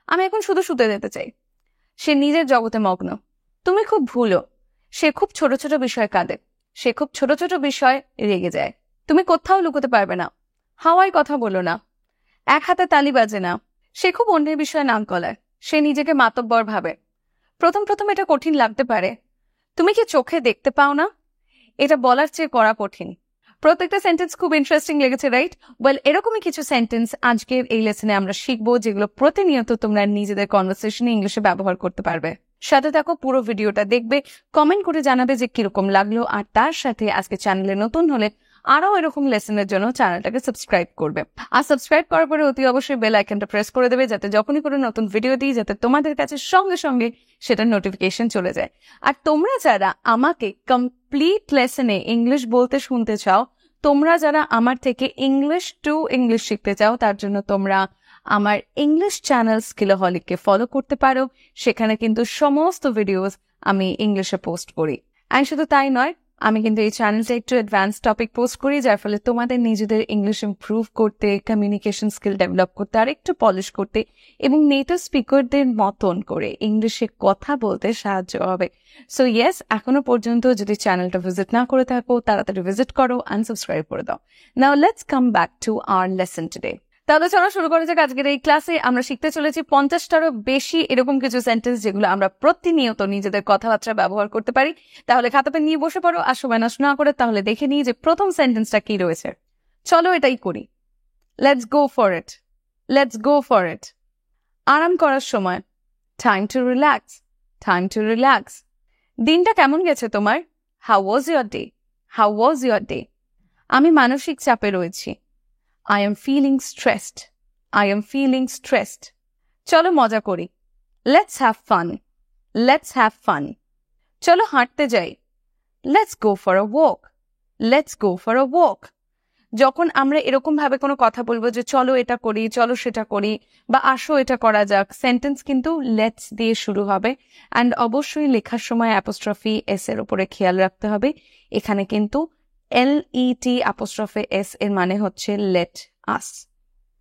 আমি এখন শুধু শুতে যেতে চাই। সে নিজের জগতে মগ্ন। তুমি খুব ভুলো। সে খুব ছোট ছোট বিষয় কাঁদে। সে খুব ছোট ছোট বিষয় রেগে যায়। তুমি কোথাও লুকোতে পারবে না। হাওয়ায় কথা বলো না। এক হাতে তালি বাজে না। সে খুব অন্যের বিষয়ে নাম গলায়। সে নিজেকে মাতব্বর ভাবে। প্রথম প্রথম এটা কঠিন লাগতে পারে। তুমি কি চোখে দেখতে পাও না? এটা বলার চেয়ে করা কঠিন। প্রত্যেকটা সেন্টেন্স খুব ইন্টারেস্টিং লেগেছে, রাইট? ওয়েল, এরকমই কিছু সেন্টেন্স আজকের এই লেসনে আমরা শিখবো, যেগুলো প্রতিনিয়ত তোমরা নিজেদের কনভারসেশনে ইংলিশে ব্যবহার করতে পারবে। সাথে থাকো, পুরো ভিডিওটা দেখবে, কমেন্ট করে জানাবে যে কিরকম লাগলো, আর তার সাথে আজকে চ্যানেলে নতুন হলে আরো এরকম লেসনের জন্য চ্যানেলটাকে সাবস্ক্রাইব করবে। আর সাবস্ক্রাইব করার পরে অতি অবশ্যই বেল আইকনটা প্রেস করে দেবে, যাতে যখনই কোনো নতুন ভিডিও দিই যাতে তোমাদের কাছে সঙ্গে সঙ্গে সেটার নোটিফিকেশন চলে যায়। আর তোমরা যারা আমাকে কমপ্লিট লেসনে ইংলিশ বলতে শুনতে চাও, তোমরা যারা আমার থেকে ইংলিশ টু ইংলিশ শিখতে চাও, তার জন্য তোমরা আমার ইংলিশ চ্যানেল স্কিলহলিককে ফলো করতে পারো। সেখানে কিন্তু সমস্ত ভিডিওস আমি ইংলিশে পোস্ট করি। আর শুধু তাই নয়, আমি কিন্তু এই চ্যানেলটা একটু অ্যাডভান্স টপিক পোস্ট করি, যার ফলে তোমাদের নিজেদের ইংলিশ ইমপ্রুভ করতে, কমিউনিকেশন স্কিল ডেভেলপ করতে, আর একটু পলিশ করতে এবং নেটিভ স্পিকারদের মতন করে ইংলিশে কথা বলতে সাহায্য হবে। সো ইয়েস, এখনো পর্যন্ত যদি চ্যানেলটা ভিজিট না করে থাকো, তাড়াতাড়ি ভিজিট করো, আনসাবস্ক্রাইব করে দাও। Now let's come back to our lesson today. তাহলে চলো শুরু করা যাক। আজকের এই ক্লাসে আমরা শিখতে চলেছি 50টারও বেশি এরকম কিছু সেন্টেন্স, যেগুলো আমরা প্রতিনিয়ত নিজেদের কথাবার্তা ব্যবহার করতে পারি। তাহলে খাতা পেন নিয়ে বসে পড়ো, আর সময় নষ্ট না করে তাহলে দেখে নিই যে প্রথম সেন্টেন্সটা কি রয়েছে। চলো এটাই করি। Let's go for it. Let's go for it. আরাম করার সময়। Time to relax. Time to relax. দিনটা কেমন গেছে তোমার? How was your day? How was your day? আমি মানসিক চাপে রয়েছি। I am feeling stressed. I am feeling stressed. চলো মজা করি। Let's have fun. Let's have fun. চলো হাঁটতে যাই। Let's go for a walk. Let's go for a walk. যখন আমরা এরকম ভাবে কোনো কথা বলবো যে চলো এটা করি, চলো সেটা করি, বা আসো এটা করা যাক, সেন্টেন্স কিন্তু লেটস দিয়ে শুরু হবে। অ্যান্ড অবশ্যই লেখার সময় অ্যাপোস্ট্রফি এস এর উপরে খেয়াল রাখতে হবে। এখানে কিন্তু LET' এর মানে হচ্ছে লেট আস।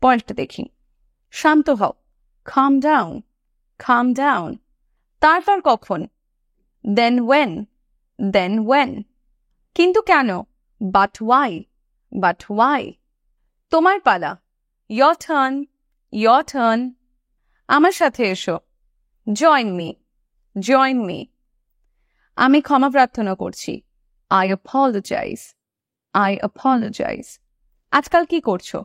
পয়েন্টটা দেখি। শান্ত হও। calm down. calm down. তারপর কখন? then when. then when. কিন্তু কেন? but why. but why. তোমার পালা। your turn. your turn. আমার সাথে এসো। join me. join me. আমি ক্ষমা প্রার্থনা করছি। I apologize. I apologize. আজকাল কি করছো?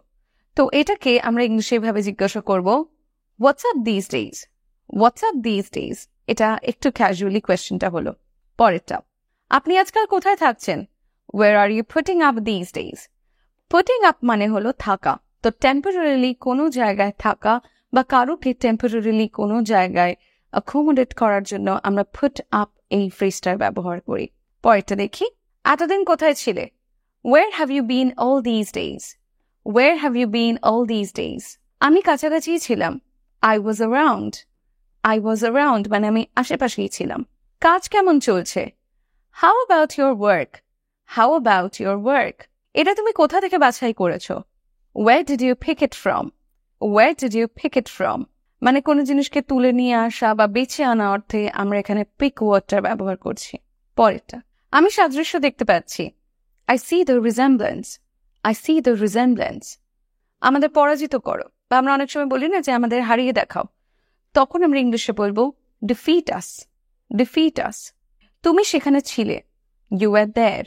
তো এটাকে আমরা ইংলিশে ভাবে জিজ্ঞাসা করব, What's up these days? What's up these days? এটা একটু ক্যাজুয়ালি কোয়েশ্চেনটা হলো। পরেরটা, আপনি আজকাল কোথায় থাকছেন? Where are you putting up these days? Putting up মানে হলো থাকা। তো টেম্পোরারিলি কোনো জায়গায় থাকা বা কারোকে টেম্পোরারিলি কোনো জায়গায় অ্যাকোমোডেট করার জন্য আমরা put up এই ফ্রেজটার ব্যবহার করি। পরেরটা দেখি। এতদিন কোথায় ছিলে? Where have you been all these days? Where have you been all these days? আমি কাছাকাছি ছিলাম। I was around. I was around মানে আমি আশেপাশেই ছিলাম। কাজ কেমন চলছে? How about your work? How about your work? এটা তুমি কোথা থেকে বাছাই করেছো? Where did you pick it from? Where did you pick it from? মানে কোনো জিনিসকে তুলে নিয়ে আসা বা বেছে আনা অর্থে আমরা এখানে পিক ওয়ার্ডটা ব্যবহার করছি। পরেরটা, আমি সাদৃশ্য দেখতে পাচ্ছি। I see the resemblance. I see the resemblance. আমাদের পরাজিত করো, বা আমরা অনেক সময় বলি না যে আমাদের হারিয়ে দেখাও, তখন আমরা ইংলিশে বলবো defeat us. defeat us. তুমি সেখানে ছিলে। You were there.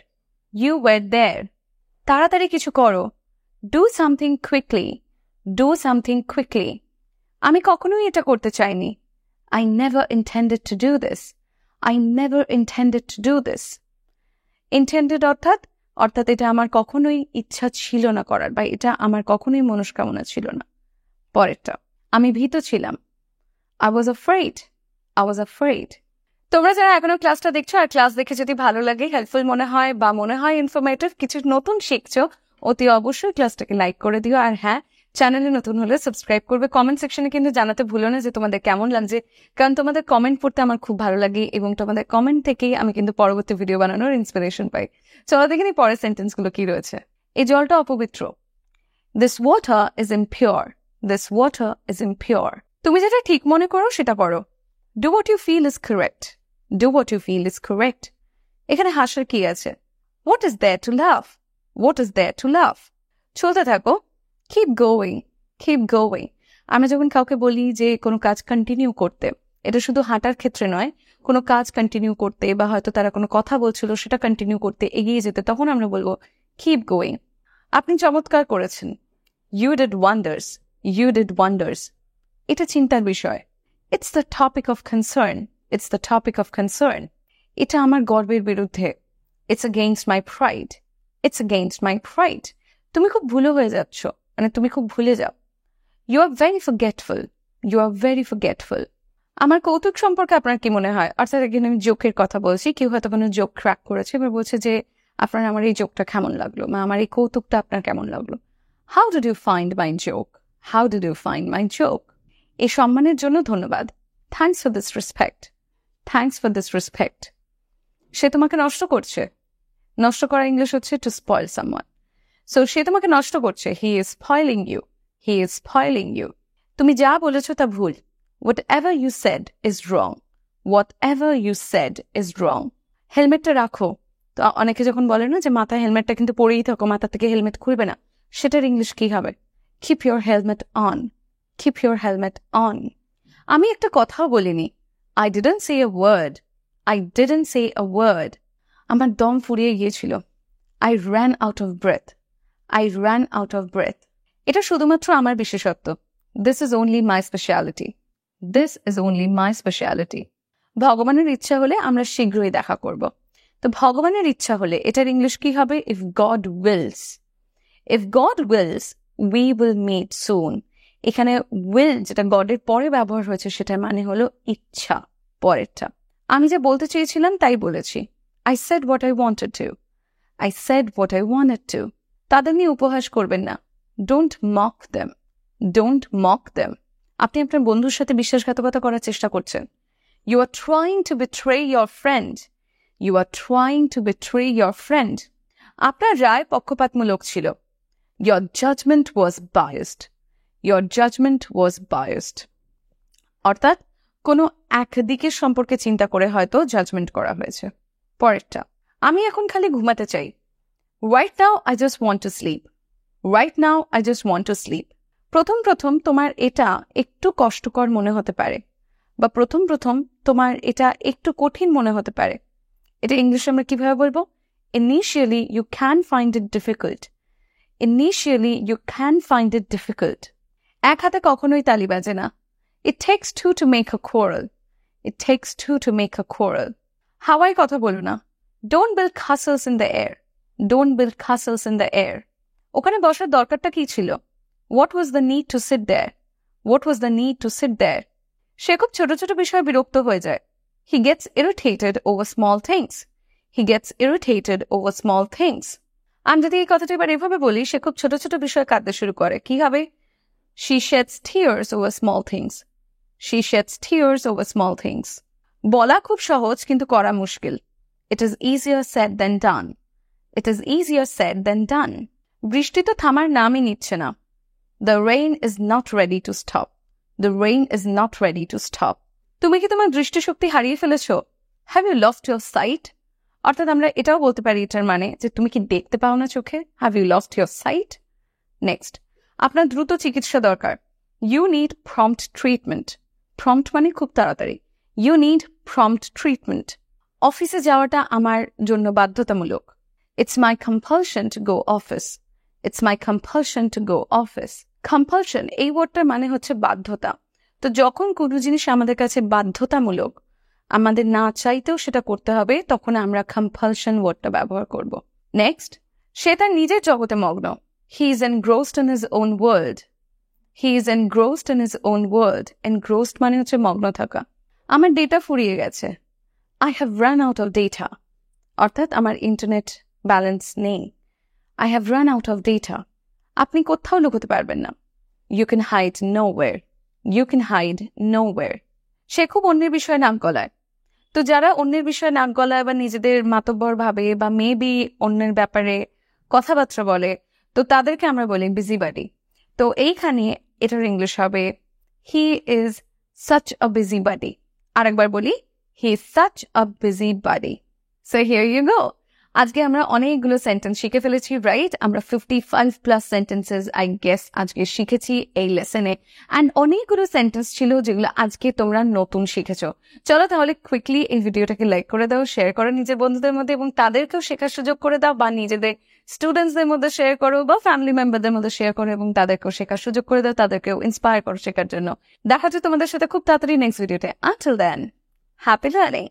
You were there. তাড়াতাড়ি কিছু করো। Do something quickly. Do something quickly. আমি কখনোই এটা করতে চাইনি। I never intended to do this. I never intended to do this. Intended অর্থাৎ এটা আমার কখনোই ইচ্ছা ছিল না করার, বা এটা আমার কখনোই মনস্কামনা ছিল না। পরেরটা, আমি ভীত ছিলাম। I was afraid. I was afraid. তোমরা যারা এখনো ক্লাসটা দেখছো আর ক্লাস দেখে যদি ভালো লাগে, হেল্পফুল মনে হয় বা মনে হয় ইনফরমেটিভ, কিছু নতুন শিখছো, অতি অবশ্যই ক্লাসটাকে লাইক করে দিও। আর হ্যাঁ, চ্যানেলে নতুন হলে সাবস্ক্রাইব করবে। কমেন্ট সেকশনে কিন্তু জানাতে ভুলো না যে তোমাদের কেমন লাগছে, কারণ তোমাদের কমেন্ট পড়তে আমার খুব ভালো লাগে এবং তোমাদের কমেন্ট থেকেই আমি কিন্তু পরবর্তী ভিডিও বানানোর ইন্সপিরেশন পাই। চলো দেখে নিই পরের সেন্টেন্সগুলো কি রয়েছে। এই জলটা অপবিত্র। This water is impure. This water is impure. তুমি যেটা ঠিক মনে করো সেটা করো। Do what you feel is correct, do what you feel is correct. এখানে হাসার কি আছে? What is there to love, what is there to love? চলতে থাকো, কিপ গোয়িং, কিপ গোয়িং। আমরা যখন কাউকে বলি যে কোনো কাজ কন্টিনিউ করতে, এটা শুধু হাঁটার ক্ষেত্রে নয়, কোনো কাজ কন্টিনিউ করতে বা হয়তো তারা কোনো কথা বলছিল সেটা কন্টিনিউ করতে, এগিয়ে যেতে, তখন আমরা বলবো কিপ গোয়িং। আপনি চমৎকার করেছেন, you did wonders, you did wonders. এটা চিন্তার বিষয়। It's the topic of concern, it's the topic of concern. এটা আমার গর্বের বিরুদ্ধে, it's against my pride, it's against my pride. তুমি খুব ভুলে হয়ে যাচ্ছ, মানে তুমি খুব ভুলে যাও। You are very forgetful, you are very forgetful. আমার কৌতুক সম্পর্কে আপনার কি মনে হয়? অর্থাৎ এখানে আমি জোকের কথা বলছি, কেউ হয়তো কোনো জোক ক্র্যাক করেছে এবার বলছে যে আপনার আমার এই জোকটা কেমন লাগলো, বা আমার এই কৌতুকটা আপনার কেমন লাগলো। How did you find my joke, how did you find my joke? এই সম্মানের জন্য ধন্যবাদ, thanks for this respect, thanks for this respect. সে তোমাকে নষ্ট করছে, নষ্ট করা ইংলিশ হচ্ছে টু স্পয়েল সামওয়ান। সো সে তোমাকে নষ্ট করছে, he is spoiling you, he is spoiling you. তুমি যা বলেছ তা ভুল, whatever you said is wrong, whatever you said is wrong. হেলমেটটা রাখো। তো অনেকে যখন বলে না যে মাথায় হেলমেটটা কিন্তু পরেই থাকো, মাথা থেকে হেলমেট খুলবে না, সেটার ইংলিশ কি হবে? Keep your helmet on, keep your helmet on. আমি একটা কথাও বলিনি, I didn't say a word, I didn't say a word. আমার দম ফুরিয়ে গিয়েছিল, I ran out of breath, I ran out of breath. এটা শুধুমাত্র আমার বিশেষত্ব, this is only my speciality, this is only my speciality. ভগবানের ইচ্ছা হলে আমরা শীঘ্রই দেখা করব। তো ভগবানের ইচ্ছা হলে এটার ইংলিশ কি হবে? if God wills, if God wills we will meet soon. এখানে will যেটা গডের পরে ব্যবহার হয়েছে সেটার মানে হলো ইচ্ছা, পরেরটা। আমি যা বলতে চেয়েছিলাম তাই বলেছি, I said what I wanted to, I said what I wanted to. তাদের নিয়ে উপহাস করবেন না, don't mock them, don't mock them. আপনি আপনার বন্ধুর সাথে বিশ্বাসঘাতকতা করার চেষ্টা করছেন, you are trying to betray your friend, you are trying to betray your friend. আপনার রায় পক্ষপাতমূলক ছিল, your judgment was biased, your judgment was biased. অর্থাৎ কোনো একদিকের সম্পর্কে চিন্তা করে হয়তো জাজমেন্ট করা হয়েছে। পরেরটা, আমি এখন খালি ঘুমাতে চাই, right now I just want to sleep, right now I just want to sleep. প্রথম প্রথম তোমার এটা একটু কষ্টকর মনে হতে পারে, বা প্রথম প্রথম তোমার এটা একটু কঠিন মনে হতে পারে। এটা ইংলিশে আমরা কিভাবে বলবো? Initially you can find it difficult, initially you can find it difficult. এক হাতে কখনোই তালি বাজে না, it takes two to make a quarrel, it takes two to make a quarrel. হাওয়ায় কথা বলো না, don't build castles in the air, don't build castles in the air. ওখানে বসার দরকারটা কি ছিল? What was the need to sit there, what was the need to sit there? সে খুব ছোট ছোট বিষয়ে বিরক্ত হয়ে যায়, he gets irritated over small things, he gets irritated over small things. আমি যদি এই কথাটা এবার এভাবে বলি, সে খুব ছোট ছোট বিষয়ে কাঁদতে শুরু করে, কি হবে? She sheds tears over small things, she sheds tears over small things. বলা খুব সহজ কিন্তু করা মুশকিল, it is easier said than done, it is easier said than done. বৃষ্টি তো থামার নামই নিচ্ছে না, the rain is not ready to stop, the rain is not ready to stop. তুমি কি তোমার দৃষ্টিশক্তি হারিয়ে ফেলেছো? Have you lost your sight? অর্থাৎ আমরা এটাও বলতে পারি এটার মানে যে তুমি কি দেখতে পাও না চোখে? Have you lost your sight? Next, আপনার দ্রুত চিকিৎসা দরকার, you need prompt treatment. prompt মানে খুব তাড়াতাড়ি, you need prompt treatment. অফিসে যাওয়াটা আমার জন্য বাধ্যতামূলক, it's my compulsion to go office, it's my compulsion to go office. compulsion এই ওয়ার্ডটার মানে হচ্ছে বাধ্যতা। তো যখন কোনো জিনিস আমাদের কাছে বাধ্যতামূলক, আমাদের না চাইতেও সেটা করতে হবে, তখন আমরা compulsion ওয়ার্ডটা ব্যবহার করব। নেক্সট, সে তার নিজের জগতে মগ্ন, he is engrossed in his own world, he is engrossed in his own world. engrossed মানে হচ্ছে মগ্ন থাকা। আমার ডেটা ফুরিয়ে গেছে, I have run out of data, অর্থাৎ আমার ইন্টারনেট ব্যালেন্স নেই, I have run out of data. আপনি কোথাও লুকোতে পারবেন না, you can hide nowhere, you can hide nowhere. সে খুব অন্যের বিষয়ে নাক গলায়। তো যারা অন্যের বিষয়ে নাক গলায় বা নিজেদের মাতব্বর ভাবে বা মেবি অন্যের ব্যাপারে কথাবার্তা বলে, তো তাদেরকে আমরা বলি বিজিবাডি। তো এইখানে এটার ইংলিশ হবে he is such a busybody. আরেকবার বলি, he is such a busybody. So here you go. আজকে আমরা অনেকগুলো সেন্টেন্স শিখে ফেলেছি, রাইট? আমরা 55+ সেন্টেন্সেস আই গেস আজকে শিখেছি এই লেসনে, অ্যান্ড অনেকগুলো সেন্টেন্স ছিল যেগুলো আজকে তোমরা নতুন শিখেছো। চলো তাহলে কুইকলি এই ভিডিওটাকে লাইক করে দাও, শেয়ার করো নিজের বন্ধুদের মধ্যে, এবং তাদেরকেও শেখার সুযোগ করে দাও, বা নিজেদের স্টুডেন্টসদের মধ্যে শেয়ার করো, বা ফ্যামিলি মেম্বারদের মধ্যে শেয়ার করো, এবং তাদেরকেও শেখার সুযোগ করে দাও, তাদেরকেও ইন্সপায়ার করো শেখার জন্য। দেখা হচ্ছে তোমাদের সাথে খুব তাড়াতাড়ি নেক্সট ভিডিওতে। Until then, happy learning.